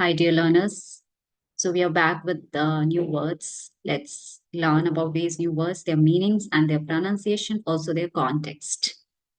Hi, dear learners. So we are back with new words. Let's learn about these new words, their meanings and their pronunciation, also their context.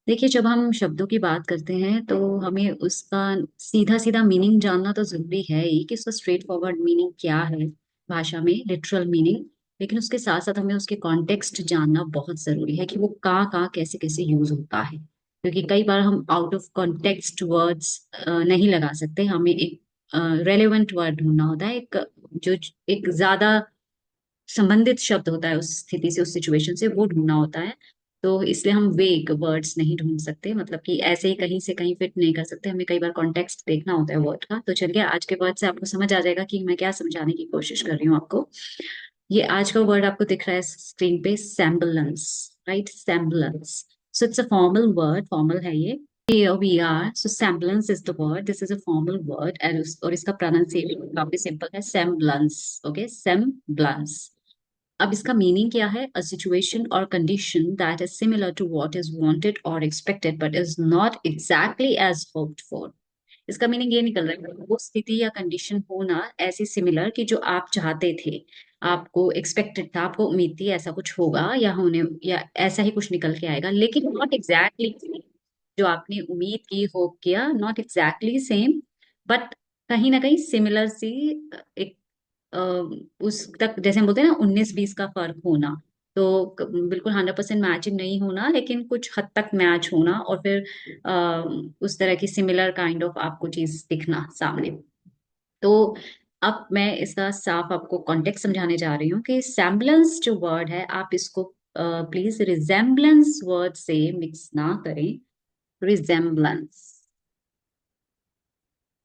देखिए, जब हम शब्दों की बात करते हैं तो हमें उसका सीधा सीधा मीनिंग जानना तो जरूरी है ही कि उसका स्ट्रेट फॉरवर्ड मीनिंग क्या है भाषा में, लिटरल मीनिंग। लेकिन उसके साथ साथ हमें उसके कॉन्टेक्स्ट जानना बहुत जरूरी है कि वो कहाँ कहाँ कैसे कैसे यूज होता है, क्योंकि कई बार हम आउट ऑफ कॉन्टेक्स्ट वर्ड्स नहीं लगा सकते। हमें एक रेलेवेंट वर्ड ढूंढना होता है, एक जो एक ज्यादा संबंधित शब्द होता है उस स्थिति से, उस सिचुएशन से, वो ढूंढना होता है। तो इसलिए हम वेग वर्ड्स नहीं ढूंढ सकते, मतलब कि ऐसे ही कहीं से कहीं फिट नहीं कर सकते। हमें कई बार कॉन्टेक्स्ट देखना होता है वर्ड का। तो चलिए, आज के वर्ड से आपको समझ आ जाएगा कि मैं क्या समझाने की कोशिश कर रही हूँ आपको। ये आज का वर्ड आपको दिख रहा है स्क्रीन पे, semblance, right? semblance. So it's a formal word, formal है ये। Here we are. So semblance is the word. This is a formal word and और इसका pronunciation काफी simple है, semblance. Okay, semblance. अब इसका मीनिंग क्या है? A situation or condition that is similar to what is wanted or expected but is not exactly as hoped for. इसका meaning ये निकल रहा है, वो स्थिति या कंडीशन होना ऐसी सिमिलर कि जो आप चाहते थे, आपको एक्सपेक्टेड था, आपको उम्मीद थी ऐसा कुछ होगा या होने, या ऐसा ही कुछ निकल के आएगा, लेकिन नॉट एग्जैक्टली जो आपने उम्मीद की, होप किया, नॉट एग्जैक्टली सेम, बट कहीं ना कहीं सिमिलर सी, एक अ, उस तक, जैसे हम बोलते हैं ना, 19-20 का फर्क होना। तो बिल्कुल 100% मैचिंग नहीं होना, लेकिन कुछ हद तक मैच होना, और फिर उस तरह की सिमिलर काइंड ऑफ आपको चीज दिखना सामने। तो अब मैं इसका साफ आपको कॉन्टेक्स्ट समझाने जा रही हूँ कि सैम्बलेंस जो वर्ड है, आप इसको प्लीज रिजेम्बलेंस वर्ड से मिक्स ना करें। रिजेम्बलेंस,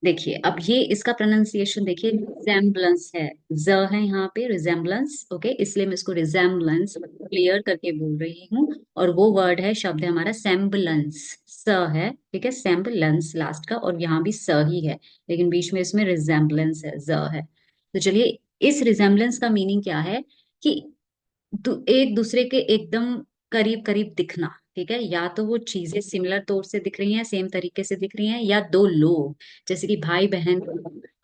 देखिए अब ये इसका प्रोनाउंसिएशन देखिए, रिजेम्बलेंस है, ज है यहाँ पे, रिजेम्बलेंस। ओके, इसलिए मैं इसको रिजेम्बलेंस क्लियर करके बोल रही हूँ। और वो वर्ड है, शब्द है हमारा सेम्बलेंस, स है, ठीक है, सेम्बलेंस लास्ट का, और यहाँ भी स ही है, लेकिन बीच में इसमें रिजेम्बलेंस है, ज है। तो चलिए, इस रिजेम्बलेंस का मीनिंग क्या है कि एक दूसरे के एकदम करीब करीब दिखना, ठीक है? या तो वो चीजें सिमिलर तौर से दिख रही हैं, सेम तरीके से दिख रही हैं, या दो लोग, जैसे कि भाई बहन,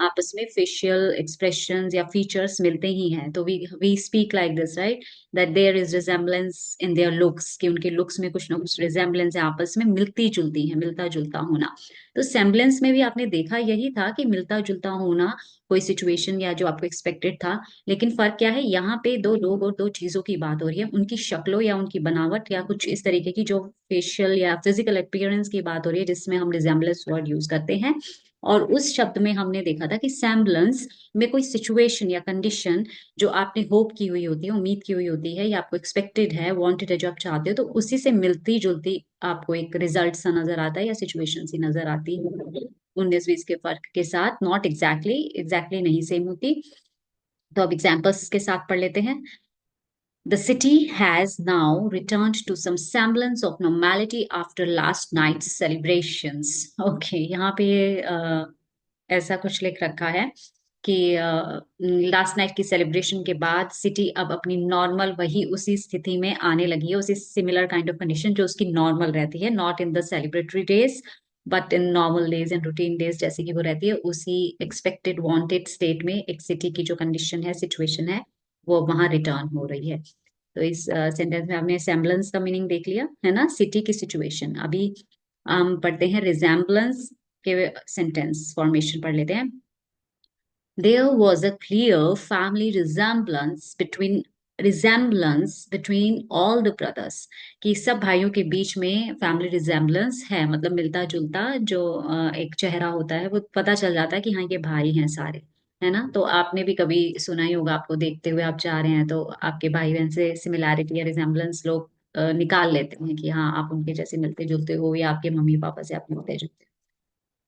आपस में फेशियल एक्सप्रेशंस या फीचर्स मिलते ही हैं, तो we speak like this, right? That there is resemblance in their looks, कि उनके लुक्स में कुछ ना कुछ रिजेम्बलेंस है, आपस में मिलती जुलती है, मिलता जुलता होना। तो सेम्बलेंस में भी आपने देखा यही था कि मिलता जुलता होना, कोई सिचुएशन या जो आपको एक्सपेक्टेड था। लेकिन फर्क क्या है, यहाँ पे दो लोग और दो चीजों की बात हो रही है, उनकी शक्लों या उनकी बनावट या कुछ इस तरीके की जो फेशियल या फिजिकल अपीयरेंस की बात हो रही है, जिसमें हम रिजेम्बलेंस वर्ड यूज करते हैं। और उस शब्द में हमने देखा था कि सैम्बलेंस में कोई सिचुएशन या कंडीशन जो आपने होप की हुई होती है, उम्मीद की हुई होती है, या आपको एक्सपेक्टेड है, वांटेड है, जो आप चाहते हो, तो उसी से मिलती जुलती आपको एक रिजल्ट सा नजर आता है, या सिचुएशन सी नजर आती है, 19-20 के फर्क के साथ, नॉट एग्जैक्टली नहीं सेम होती। तो अब एग्जाम्पल्स के साथ पढ़ लेते हैं। The city has now returned to some semblance of normality after last night's celebrations. Okay, यहाँ पे ऐसा कुछ लिख रखा है कि लास्ट नाइट की सेलिब्रेशन के बाद सिटी अब अपनी नॉर्मल, वही उसी स्थिति में आने लगी है, उसी सिमिलर काइंड ऑफ कंडीशन जो उसकी नॉर्मल रहती है, not in the celebratory days but in normal days and routine days, जैसे कि वो रहती है, उसी एक्सपेक्टेड वांटेड स्टेट में एक सिटी की जो कंडीशन है, सिचुएशन है, वो वहां रिटर्न हो रही है। तो इस सेंटेंस में आपने सेम्बलेंस का मीनिंग देख लिया है ना, सिटी की सिचुएशन। अभी हम पढ़ते हैं रिजेम्बलेंस के सेंटेंस फॉर्मेशन पढ़ लेते हैं। There was a clear family resemblance between all the brothers, कि सब भाइयों के बीच में फैमिली रिजेम्बलेंस है, मतलब मिलता जुलता जो एक चेहरा होता है, वो पता चल जाता है कि हाँ, ये भाई हैं सारे, है ना? तो आपने भी कभी सुना ही होगा, आपको देखते हुए आप जा रहे हैं तो आपके भाई बहन से सिमिलैरिटी या रिजेम्बलेंस लोग निकाल लेते हैं कि हाँ, आप उनके जैसे मिलते जुलते हो, या आपके मम्मी पापा से आप मिलते जुलते हो।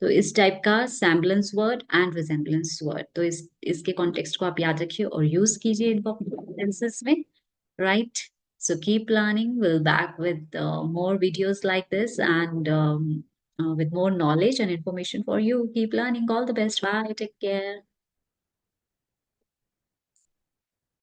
तो इस टाइप का सैम्बलेंस वर्ड एंड रिजेम्बलेंस वर्ड, तो इसके कॉन्टेक्स्ट को आप याद रखिए और यूज कीजिए इन सेंटेंसेस में, right? So keep learning. We'll back with more videos like this, and with more knowledge and information for you. Keep learning. All the best. Bye. Take care.